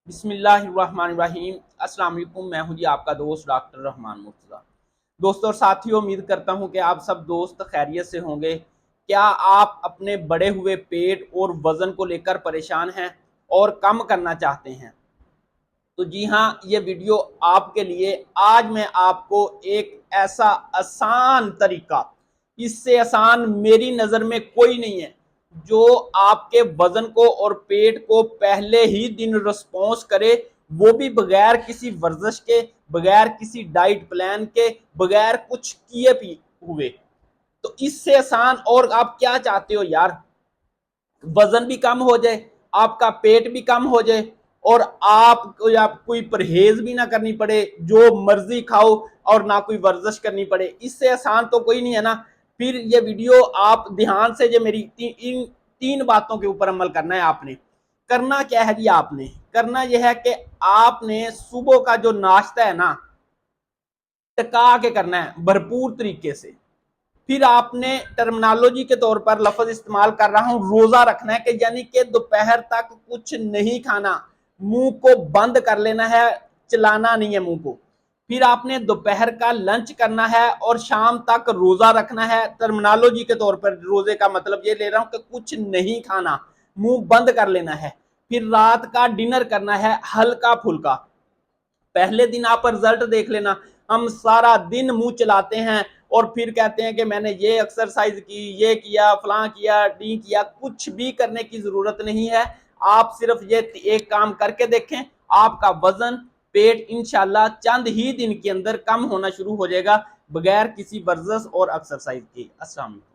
बिस्मिल्लाहिर्रहमानिर्रहीम। अस्सलाम वालेकुम। मैं हूं जी आपका दोस्त डॉक्टर रहमान मुर्तज़ा। दोस्तों और साथियों, उम्मीद करता हूं कि आप सब दोस्त खैरियत से होंगे। क्या आप अपने बढ़े हुए पेट और वज़न को लेकर परेशान हैं और कम करना चाहते हैं? तो जी हाँ, ये वीडियो आपके लिए। आज मैं आपको एक ऐसा आसान तरीका, इससे आसान मेरी नज़र में कोई नहीं है, जो आपके वजन को और पेट को पहले ही दिन रिस्पॉन्स करे, वो भी बगैर किसी वर्जिश के, बगैर किसी डाइट प्लान के, बगैर कुछ किए भी हुए। तो इससे आसान और आप क्या चाहते हो यार? वजन भी कम हो जाए, आपका पेट भी कम हो जाए और आप कोई परहेज भी ना करनी पड़े, जो मर्जी खाओ और ना कोई वर्जिश करनी पड़े। इससे आसान तो कोई नहीं है ना। फिर ये वीडियो आप ध्यान से, जो मेरी इन तीन बातों के ऊपर अमल करना है। आपने करना क्या है जी? आपने करना यह है कि आपने सुबह का जो नाश्ता है ना, टका के करना है भरपूर तरीके से। फिर आपने टर्मिनोलॉजी के तौर पर लफ्ज इस्तेमाल कर रहा हूं, रोजा रखना है, कि यानी कि दोपहर तक कुछ नहीं खाना, मुंह को बंद कर लेना है, चलाना नहीं है मुंह को। फिर आपने दोपहर का लंच करना है और शाम तक रोजा रखना है। टर्मिनोलॉजी के तौर पर रोजे का मतलब ये ले रहा हूं कि कुछ नहीं खाना, मुंह बंद कर लेना है। फिर रात का डिनर करना है हल्का फुल्का। पहले दिन आप रिजल्ट देख लेना। हम सारा दिन मुंह चलाते हैं और फिर कहते हैं कि मैंने ये एक्सरसाइज की, ये किया, फलां किया, डी किया। कुछ भी करने की जरूरत नहीं है। आप सिर्फ ये एक काम करके देखें, आपका वजन, पेट इंशाल्लाह चंद ही दिन के अंदर कम होना शुरू हो जाएगा, बगैर किसी वर्जिश और एक्सरसाइज के। अस्सलाम वालेकुम।